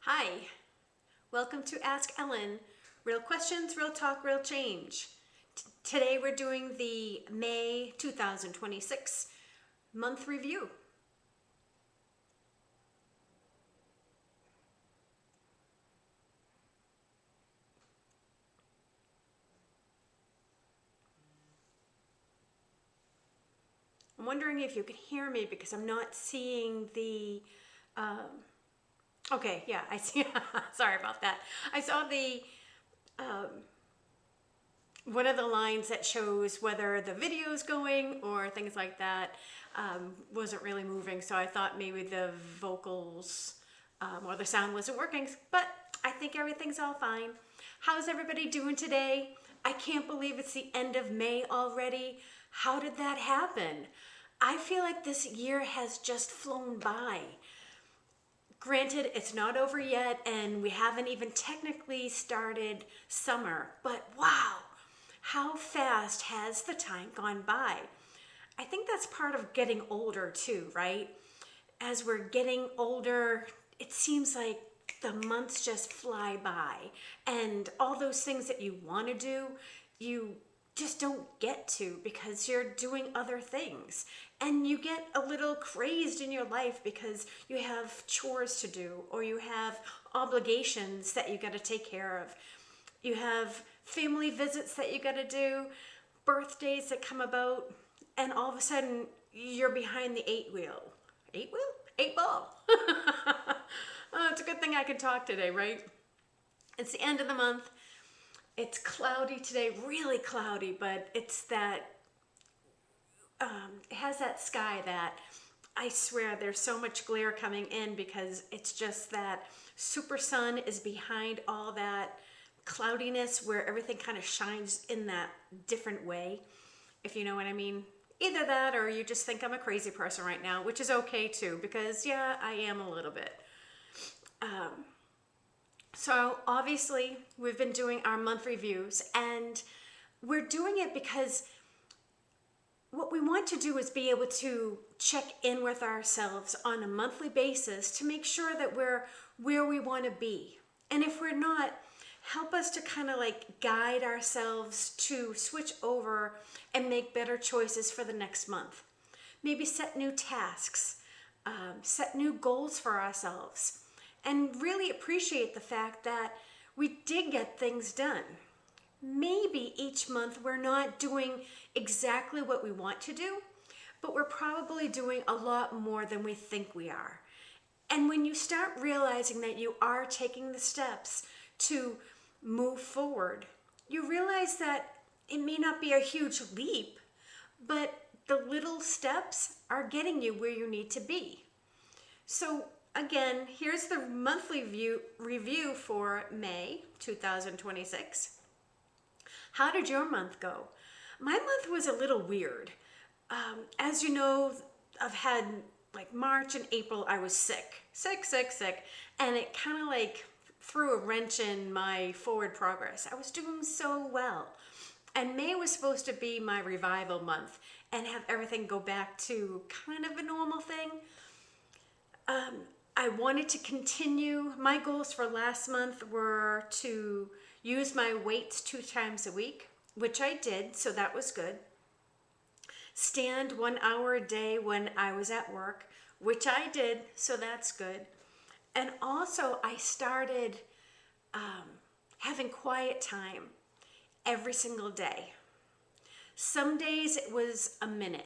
Hi, welcome to Ask Ellen. Real questions, real talk, real change. Today we're doing the May 2026 month review. I'm wondering if you can hear me because I'm not seeing the, okay, yeah, I see, sorry about that. I saw the, one of the lines that shows whether the video is going or things like that wasn't really moving, so I thought maybe the vocals or the sound wasn't working, but I think everything's all fine. How's everybody doing today? I can't believe it's the end of May already. How did that happen? I feel like this year has just flown by. Granted, it's not over yet and we haven't even technically started summer, but wow, how fast has the time gone by? I think that's part of getting older too, right? As we're getting older, it seems like the months just fly by and all those things that you want to do, you just don't get to because you're doing other things, and you get a little crazed in your life because you have chores to do or you have obligations that you got to take care of. You have family visits that you got to do, birthdays that come about, and all of a sudden you're behind the eight wheel. Eight wheel? Eight ball. Oh, it's a good thing I can talk today, right? It's the end of the month. It's cloudy today, really cloudy, but it's that, it has that sky that I swear there's so much glare coming in because it's just that super sun is behind all that cloudiness where everything kind of shines in that different way, if you know what I mean. Either that or you just think I'm a crazy person right now, which is okay too, because yeah, I am a little bit. So obviously we've been doing our month reviews, and we're doing it because what we want to do is be able to check in with ourselves on a monthly basis to make sure that we're where we want to be. And if we're not, help us to kind of like guide ourselves to switch over and make better choices for the next month. Maybe set new tasks, set new goals for ourselves, and really appreciate the fact that we did get things done. Maybe each month we're not doing exactly what we want to do, but we're probably doing a lot more than we think we are. And when you start realizing that you are taking the steps to move forward, you realize that it may not be a huge leap, but the little steps are getting you where you need to be. So again, here's the monthly review for May 2026. How did your month go? My month was a little weird. As you know, I've had like March and April, I was sick, and it kind of like threw a wrench in my forward progress. I was doing so well. And May was supposed to be my revival month and have everything go back to kind of a normal thing. I wanted to continue. My goals for last month were to use my weights 2 times a week, which I did, so that was good. Stand 1 hour a day when I was at work, which I did, so that's good. And also I started having quiet time every single day. Some days it was a minute.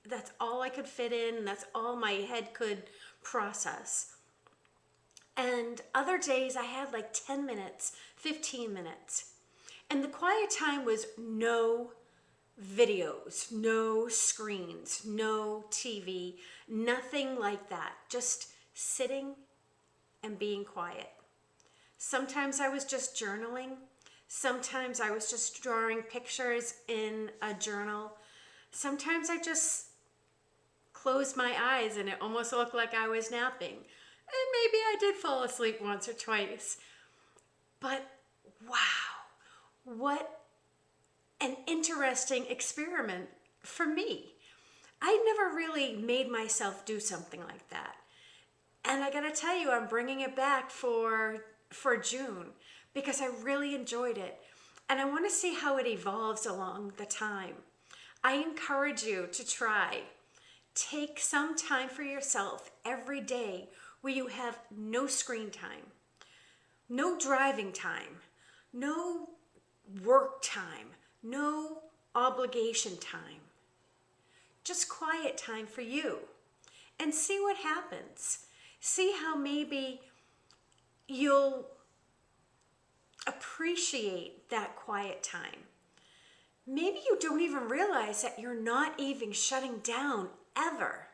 That's all I could fit in. That's all my head could process. And other days I had like 10 minutes, 15 minutes. And the quiet time was no videos, no screens, no TV, nothing like that. Just sitting and being quiet. Sometimes I was just journaling. Sometimes I was just drawing pictures in a journal. Sometimes I just closed my eyes and it almost looked like I was napping. And maybe I did fall asleep once or twice. But wow, what an interesting experiment for me. I never really made myself do something like that. And I gotta tell you, I'm bringing it back for June because I really enjoyed it. And I want to see how it evolves along the time. I encourage you to try. Take some time for yourself every day where you have no screen time, no driving time, no work time, no obligation time. Just quiet time for you and see what happens. See how maybe you'll appreciate that quiet time. Maybe you don't even realize that you're not even shutting down ever.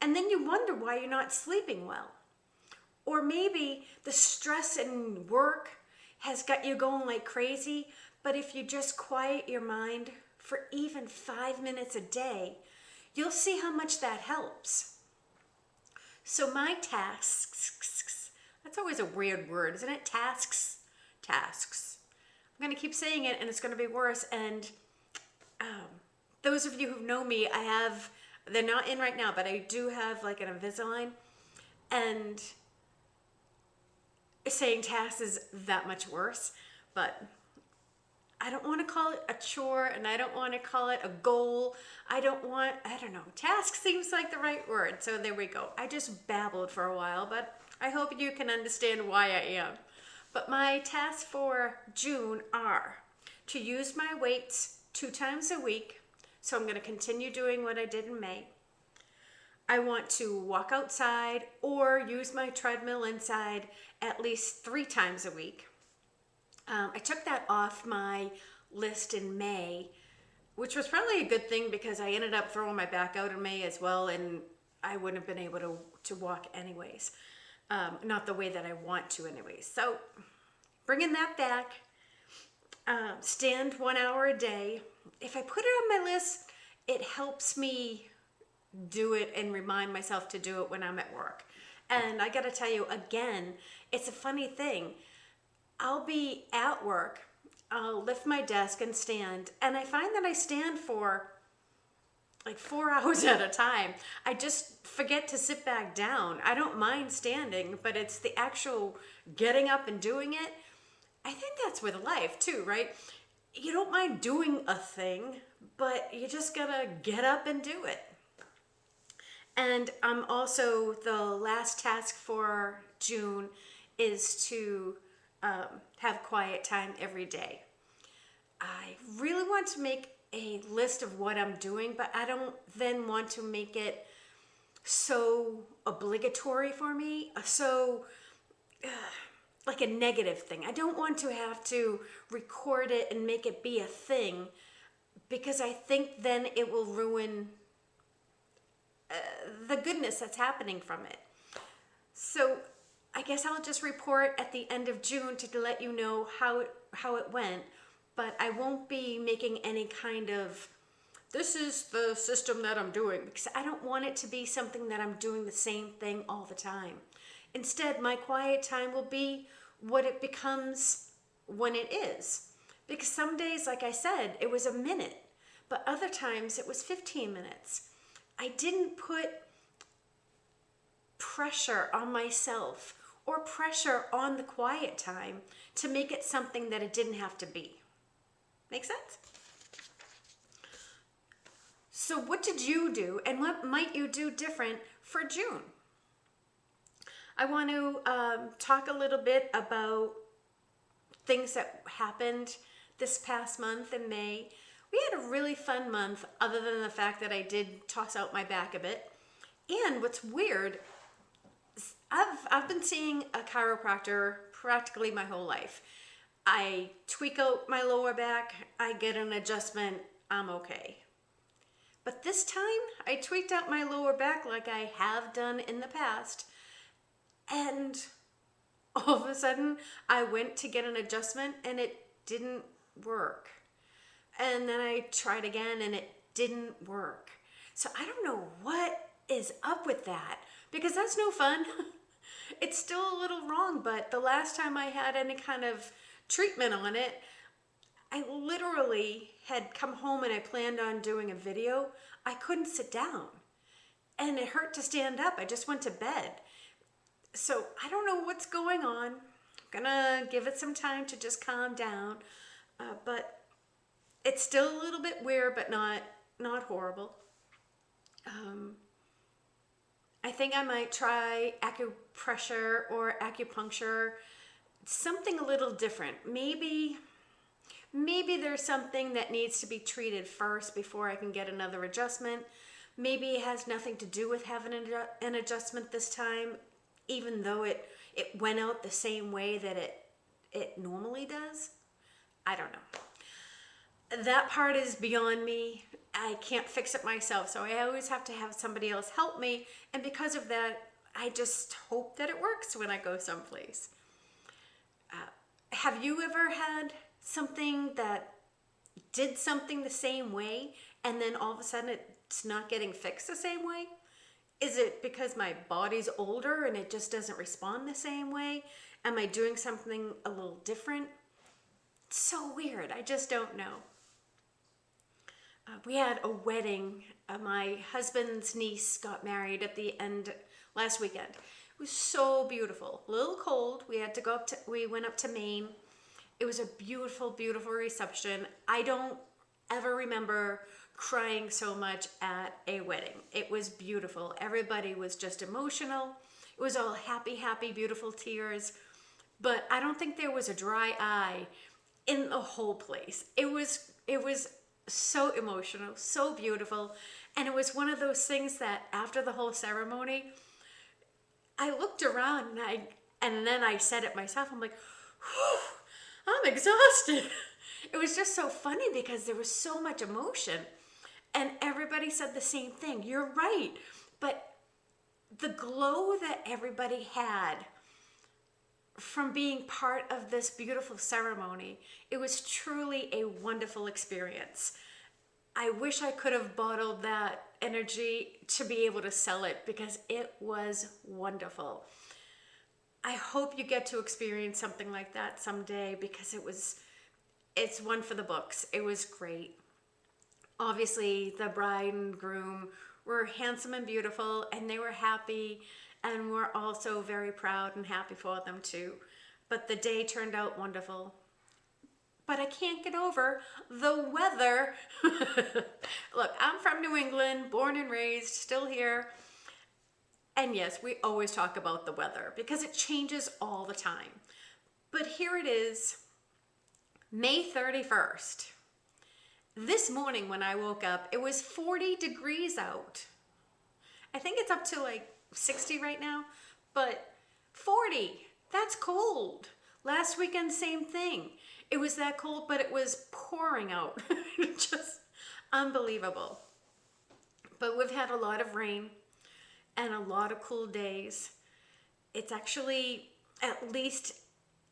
And then you wonder why you're not sleeping well. Or maybe the stress in work has got you going like crazy, but if you just quiet your mind for even 5 minutes a day, you'll see how much that helps. So my tasks, that's always a weird word, isn't it? Tasks. I'm going to keep saying it and it's going to be worse. And those of you who know me, they're not in right now, but I do have like an Invisalign. And saying tasks is that much worse. But I don't want to call it a chore and I don't want to call it a goal. I don't know. Task seems like the right word. So there we go. I just babbled for a while, but I hope you can understand why I am. But my tasks for June are to use my weights 2 times a week. So I'm going to continue doing what I did in May. I want to walk outside or use my treadmill inside at least 3 times a week. I took that off my list in May, which was probably a good thing because I ended up throwing my back out in May as well, and I wouldn't have been able to walk anyways. Not the way that I want to anyways. So bringing that back, stand 1 hour a day. If I put it on my list, it helps me do it and remind myself to do it when I'm at work. And I got to tell you again, it's a funny thing. I'll be at work, I'll lift my desk and stand, and I find that I stand for like 4 hours at a time. I just forget to sit back down. I don't mind standing, but it's the actual getting up and doing it. I think that's with life too, right? You don't mind doing a thing, but you just gotta get up and do it. And also, the last task for June is to have quiet time every day. I really want to make a list of what I'm doing, but I don't then want to make it so obligatory for me, so like a negative thing. I don't want to have to record it and make it be a thing, because I think then it will ruin the goodness that's happening from it. So I guess I'll just report at the end of June to let you know how it went, but I won't be making any kind of, this is the system that I'm doing, because I don't want it to be something that I'm doing the same thing all the time. Instead, my quiet time will be what it becomes when it is. Because some days, like I said, it was a minute, but other times it was 15 minutes. I didn't put pressure on myself or pressure on the quiet time to make it something that it didn't have to be. Make sense? So what did you do, and what might you do different for June? I want to talk a little bit about things that happened this past month in May. We had a really fun month, other than the fact that I did toss out my back a bit. And what's weird, I've been seeing a chiropractor practically my whole life. I tweak out my lower back, I get an adjustment, I'm okay. But this time, I tweaked out my lower back like I have done in the past, and all of a sudden, I went to get an adjustment and it didn't work. And then I tried again and it didn't work. So I don't know what is up with that, because that's no fun. It's still a little wrong, but the last time I had any kind of treatment on it, I literally had come home and I planned on doing a video. I couldn't sit down and it hurt to stand up. I just went to bed. So I don't know what's going on. I'm gonna give it some time to just calm down. But it's still a little bit weird, but not horrible. Um, I think I might try acupressure or acupuncture, something a little different. Maybe there's something that needs to be treated first before I can get another adjustment. Maybe it has nothing to do with having an adjustment this time, even though it went out the same way that it normally does. I don't know. That part is beyond me. I can't fix it myself, so I always have to have somebody else help me. And because of that, I just hope that it works when I go someplace. Have you ever had something that did something the same way and then all of a sudden it's not getting fixed the same way? Is it because my body's older and it just doesn't respond the same way? Am I doing something a little different? It's so weird. I just don't know. We had a wedding. My husband's niece got married at the end last weekend. It was so beautiful. A little cold. We went up to Maine. It was a beautiful, beautiful reception. I don't ever remember crying so much at a wedding. It was beautiful. Everybody was just emotional. It was all happy, happy, beautiful tears. But I don't think there was a dry eye in the whole place. It was so emotional, so beautiful. And it was one of those things that after the whole ceremony, I looked around and then I said it myself. I'm like, whew, I'm exhausted. It was just so funny because there was so much emotion and everybody said the same thing. You're right. But the glow that everybody had from being part of this beautiful ceremony, it was truly a wonderful experience. I wish I could have bottled that energy to be able to sell it because it was wonderful. I hope you get to experience something like that someday because it's one for the books. It was great. Obviously, the bride and groom were handsome and beautiful and they were happy, and we're also very proud and happy for them too. But the day turned out wonderful. But I can't get over the weather. Look, I'm from New England, born and raised, still here. And yes, we always talk about the weather because it changes all the time. But here it is, May 31st. This morning when I woke up, it was 40 degrees out. I think it's up to like 60 right now, but 40, that's cold. Last weekend, same thing. It was that cold, but it was pouring out. Just unbelievable. But we've had a lot of rain and a lot of cool days. It's actually at least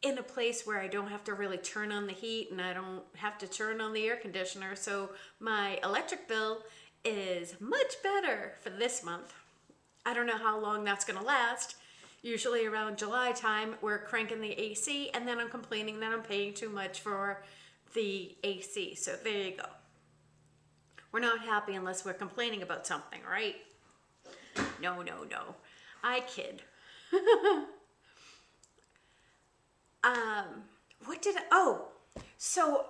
in a place where I don't have to really turn on the heat and I don't have to turn on the air conditioner. So my electric bill is much better for this month. I don't know how long that's gonna last. Usually around July time, we're cranking the AC and then I'm complaining that I'm paying too much for the AC. So there you go. We're not happy unless we're complaining about something, right? No. I kid. So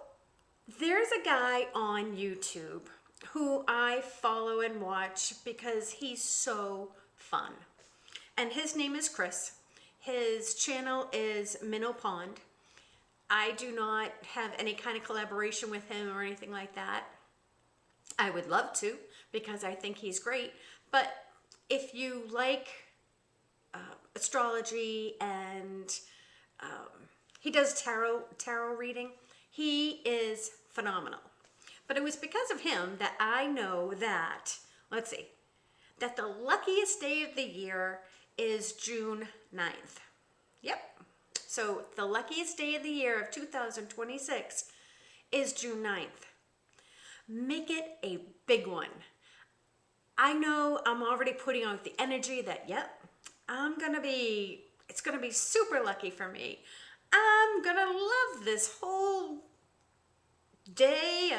there's a guy on YouTube who I follow and watch because he's so fun. And his name is Chris. His channel is Minnow Pond. I do not have any kind of collaboration with him or anything like that. I would love to because I think he's great. But if you like astrology and he does tarot reading, he is phenomenal. But it was because of him that I know that, that the luckiest day of the year is June 9th. Yep. So the luckiest day of the year of 2026 is June 9th. Make it a big one. I know I'm already putting out the energy that, yep, it's gonna be super lucky for me. I'm gonna love this whole day,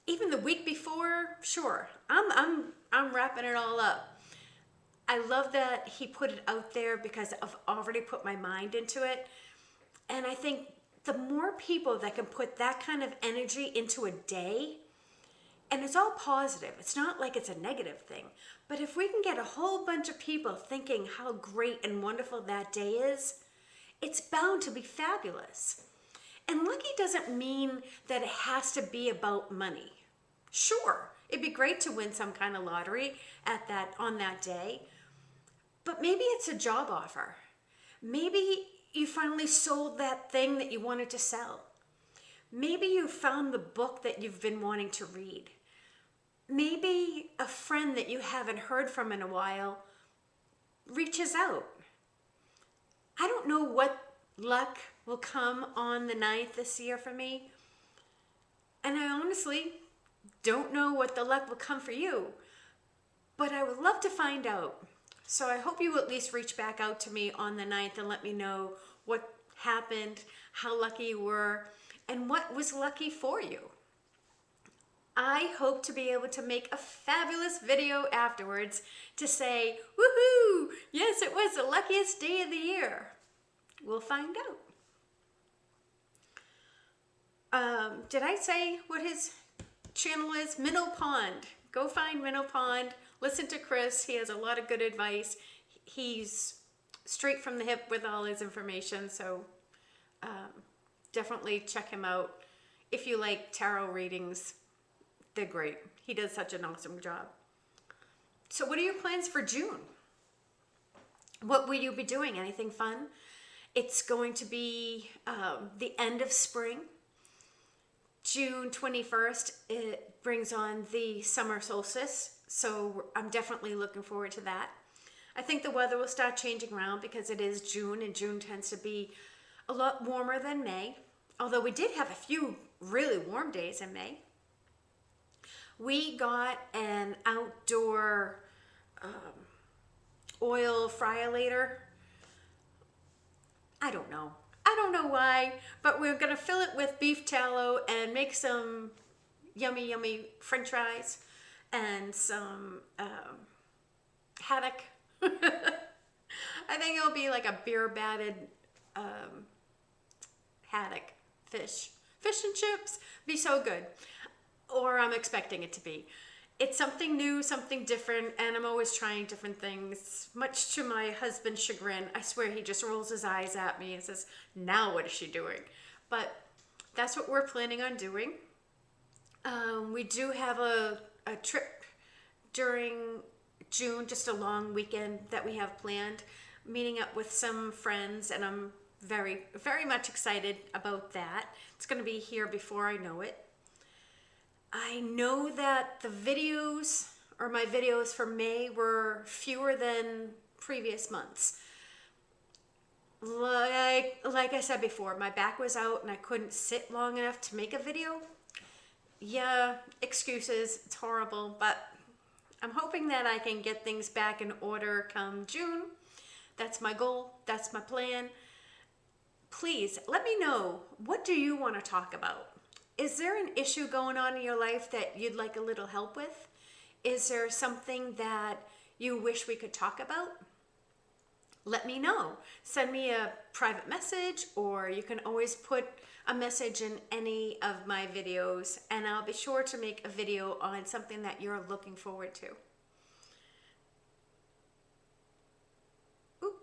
even the week before, sure. I'm wrapping it all up. I love that he put it out there because I've already put my mind into it. And I think the more people that can put that kind of energy into a day, and it's all positive, it's not like it's a negative thing, but if we can get a whole bunch of people thinking how great and wonderful that day is, it's bound to be fabulous. And lucky doesn't mean that it has to be about money. Sure, it'd be great to win some kind of lottery on that day, but maybe it's a job offer. Maybe you finally sold that thing that you wanted to sell. Maybe you found the book that you've been wanting to read. Maybe a friend that you haven't heard from in a while reaches out. I don't know what luck will come on the 9th this year for me. And I honestly don't know what the luck will come for you. But I would love to find out. So I hope you will at least reach back out to me on the 9th and let me know what happened, how lucky you were, and what was lucky for you. I hope to be able to make a fabulous video afterwards to say, woohoo, yes, it was the luckiest day of the year. We'll find out. Did I say what his channel is? Minnow Pond. Go find Minnow Pond. Listen to Chris. He has a lot of good advice. He's straight from the hip with all his information, so definitely check him out. If you like tarot readings, they're great. He does such an awesome job. So what are your plans for June? What will you be doing? Anything fun? It's going to be the end of spring. June 21st, it brings on the summer solstice. So I'm definitely looking forward to that. I think the weather will start changing around because it is June, and June tends to be a lot warmer than May. Although we did have a few really warm days in May. We got an outdoor oil fryolator. I don't know why, but we're gonna fill it with beef tallow and make some yummy, yummy French fries and some haddock. I think it'll be like a beer batted haddock fish and chips. Be so good. Or I'm expecting it to be. It's something new, something different, and I'm always trying different things, much to my husband's chagrin. I swear he just rolls his eyes at me and says, now what is she doing? But that's what we're planning on doing. We do have a trip during June, just a long weekend that we have planned, meeting up with some friends, and I'm very, very much excited about that. It's going to be here before I know it. I know that the videos, or my videos for May, were fewer than previous months. Like I said before, my back was out and I couldn't sit long enough to make a video. Yeah, excuses, it's horrible, but I'm hoping that I can get things back in order come June. That's my goal, that's my plan. Please, let me know, what do you want to talk about? Is there an issue going on in your life that you'd like a little help with? Is there something that you wish we could talk about? Let me know. Send me a private message, or you can always put a message in any of my videos, and I'll be sure to make a video on something that you're looking forward to. Oop.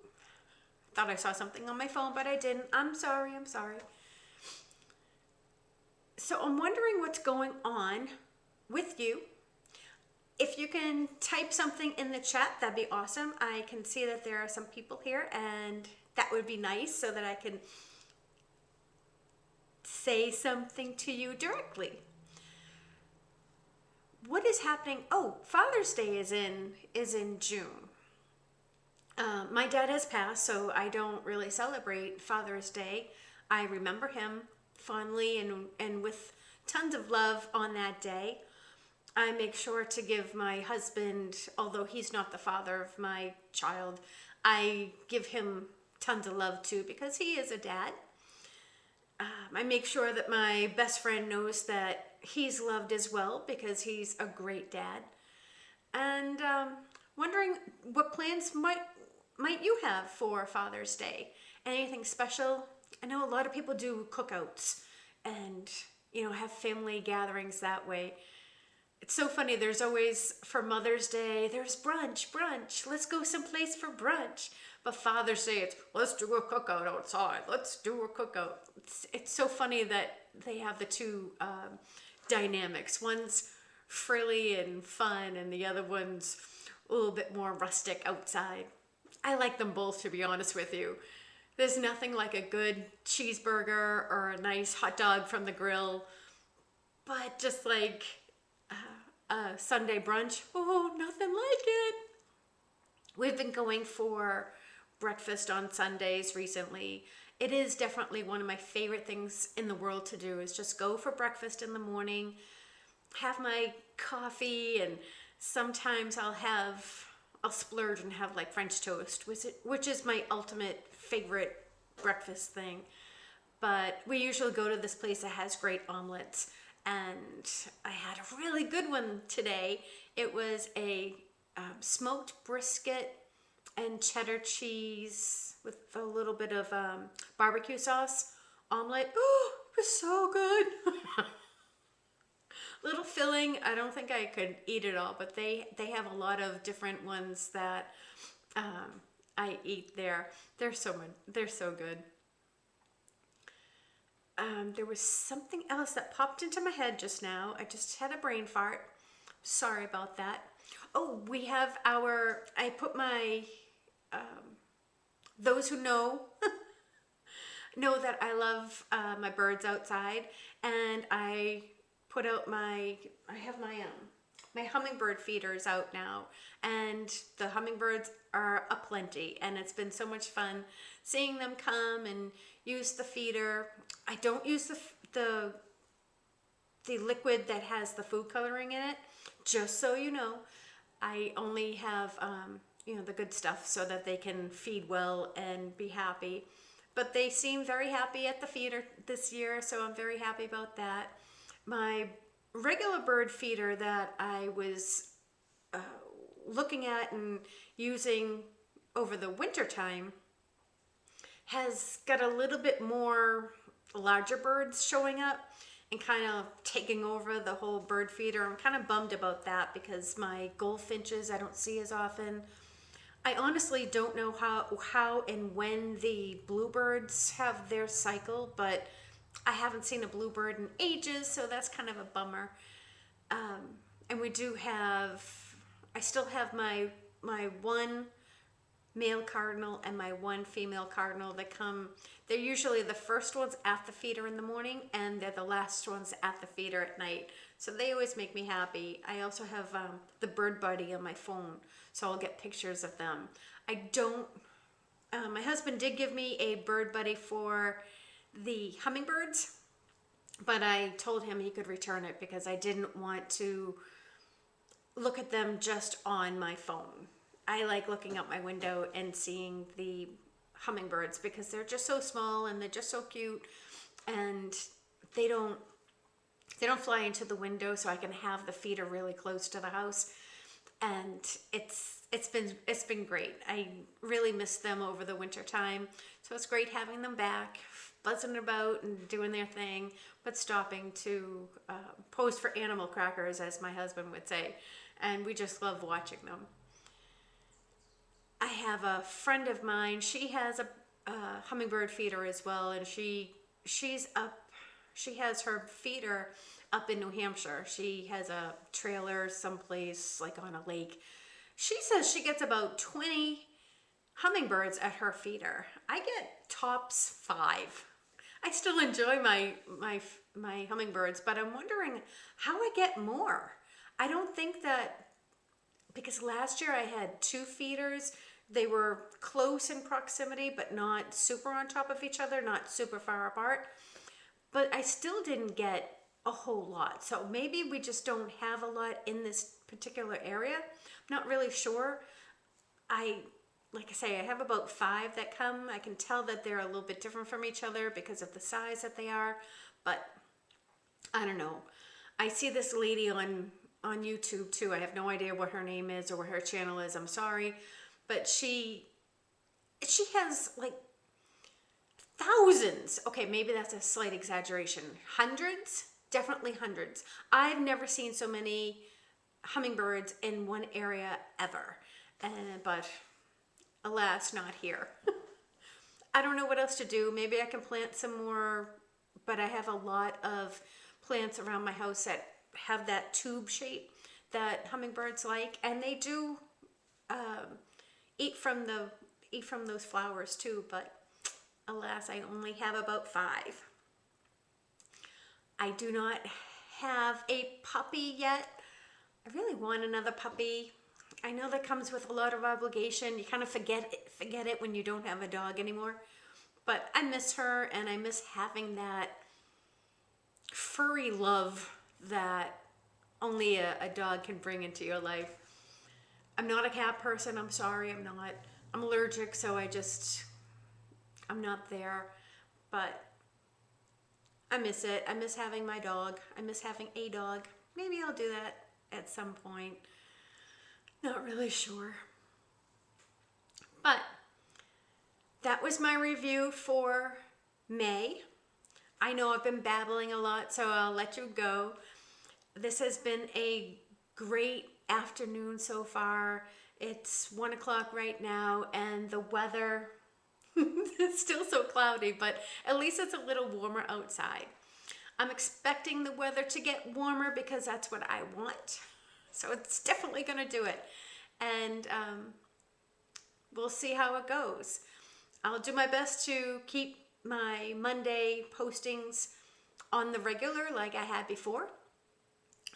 Thought I saw something on my phone, but I didn't. I'm sorry. So I'm wondering what's going on with you. If you can type something in the chat, that'd be awesome. I can see that there are some people here, and that would be nice so that I can say something to you directly. What is happening? Oh, Father's Day is in June. My dad has passed, so I don't really celebrate Father's Day. I remember him fondly and with tons of love on that day. I make sure to give my husband, although he's not the father of my child, I give him tons of love too because he is a dad. I make sure that my best friend knows that he's loved as well because he's a great dad. And wondering what plans might you have for Father's Day? Anything special? I know a lot of people do cookouts and, have family gatherings that way. It's so funny. There's always, for Mother's Day, there's brunch. Let's go someplace for brunch. But Father's Day, it's let's do a cookout outside. Let's do a cookout. It's so funny that they have the two dynamics. One's frilly and fun, and the other one's a little bit more rustic outside. I like them both, to be honest with you. There's nothing like a good cheeseburger or a nice hot dog from the grill, but just like a Sunday brunch, oh, nothing like it. We've been going for breakfast on Sundays recently. It is definitely one of my favorite things in the world to do, is just go for breakfast in the morning, have my coffee, and sometimes I'll splurge and have like French toast, which is my ultimate favorite breakfast thing. But we usually go to this place that has great omelets, and I had a really good one today. It was a smoked brisket and cheddar cheese with a little bit of barbecue sauce omelet. Oh, it was so good. Little filling. I don't think I could eat it all, but they have a lot of different ones that I eat there. They're so good. There was something else that popped into my head just now. I just had a brain fart. Sorry about that. Oh, we have I put my, those who know, know that I love my birds outside, and I put out I have my hummingbird feeders out now, and the hummingbirds are aplenty, and it's been so much fun seeing them come and use the feeder. I don't use the liquid that has the food coloring in it, just so you know. I only have the good stuff so that they can feed well and be happy. But they seem very happy at the feeder this year, so I'm very happy about that. My regular bird feeder that I was looking at and using over the winter time has got a little bit more larger birds showing up and kind of taking over the whole bird feeder. I'm kind of bummed about that because my goldfinches I don't see as often. I honestly don't know how and when the bluebirds have their cycle, but I haven't seen a bluebird in ages, so that's kind of a bummer. And I still have my one male cardinal and my one female cardinal that come. They're usually the first ones at the feeder in the morning, and they're the last ones at the feeder at night. So they always make me happy. I also have the bird buddy on my phone, so I'll get pictures of them. My husband did give me a bird buddy for the hummingbirds, but I told him he could return it because I didn't want to look at them just on my phone. I like looking out my window and seeing the hummingbirds because they're just so small and they're just so cute, and they don't fly into the window, so I can have the feeder really close to the house, and it's been great. I really miss them over the winter time, so it's great having them back, buzzing about and doing their thing, but stopping to pose for animal crackers, as my husband would say, and we just love watching them. I have a friend of mine. She has a hummingbird feeder as well, and she has her feeder up in New Hampshire. She has a trailer someplace like on a lake. She says she gets about 20 hummingbirds at her feeder. I get tops 5. I still enjoy my hummingbirds, but I'm wondering how I get more. I don't think that, because last year I had 2 feeders. They were close in proximity, but not super on top of each other, not super far apart. But I still didn't get a whole lot. So maybe we just don't have a lot in this particular area. I'm not really sure. Like I say, I have about 5 that come. I can tell that they're a little bit different from each other because of the size that they are, but I don't know. I see this lady on on YouTube too. I have no idea what her name is or what her channel is. I'm sorry, but she has like thousands. Okay, maybe that's a slight exaggeration. Hundreds, definitely hundreds. I've never seen so many hummingbirds in one area ever, but alas, not here. I don't know what else to do. Maybe I can plant some more, but I have a lot of plants around my house that have that tube shape that hummingbirds like, and they do eat from those flowers too, but alas, I only have about 5. I do not have a puppy yet. I really want another puppy. I know that comes with a lot of obligation. You kind of forget it when you don't have a dog anymore. But I miss her, and I miss having that furry love that only a dog can bring into your life. I'm not a cat person. I'm sorry. I'm not. I'm allergic, so I'm not there. But I miss it. I miss having my dog. I miss having a dog. Maybe I'll do that at some point. Not really sure. But that was my review for May. I know I've been babbling a lot, so I'll let you go. This has been a great afternoon so far. It's 1 o'clock right now, and the weather is still so cloudy, but at least it's a little warmer outside. I'm expecting the weather to get warmer because that's what I want. So it's definitely going to do it. And we'll see how it goes. I'll do my best to keep my Monday postings on the regular like I had before.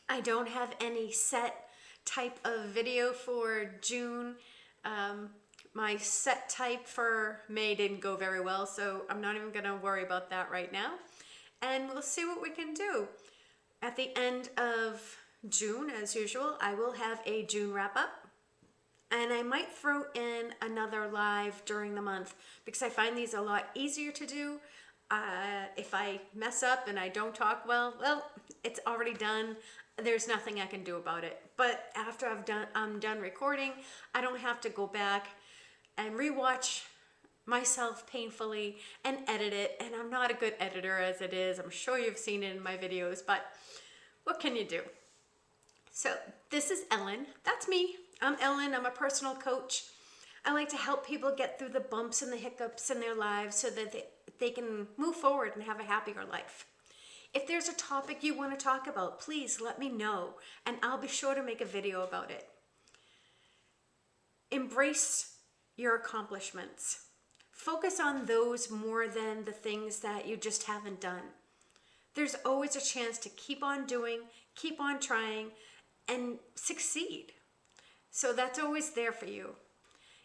I don't have any set type of video for June. My set type for May didn't go very well, so I'm not even going to worry about that right now. And we'll see what we can do. At the end of June, as usual, I will have a June wrap up. And I might throw in another live during the month because I find these a lot easier to do. If I mess up and I don't talk well, it's already done. There's nothing I can do about it. But after I'm done recording, I don't have to go back and rewatch myself painfully and edit it. And I'm not a good editor as it is. I'm sure you've seen it in my videos, but what can you do? So this is Ellen. That's me. I'm Ellen. I'm a personal coach. I like to help people get through the bumps and the hiccups in their lives so that they can move forward and have a happier life. If there's a topic you want to talk about, please let me know, and I'll be sure to make a video about it. Embrace your accomplishments. Focus on those more than the things that you just haven't done. There's always a chance to keep on doing, keep on trying, and succeed. So that's always there for you.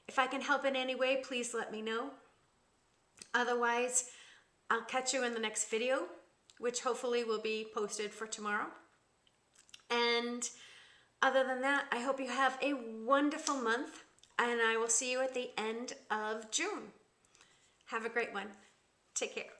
If I can help in any way, please let me know. Otherwise, I'll catch you in the next video, which hopefully will be posted for tomorrow. And other than that, I hope you have a wonderful month, and I will see you at the end of June. Have a great one. Take care.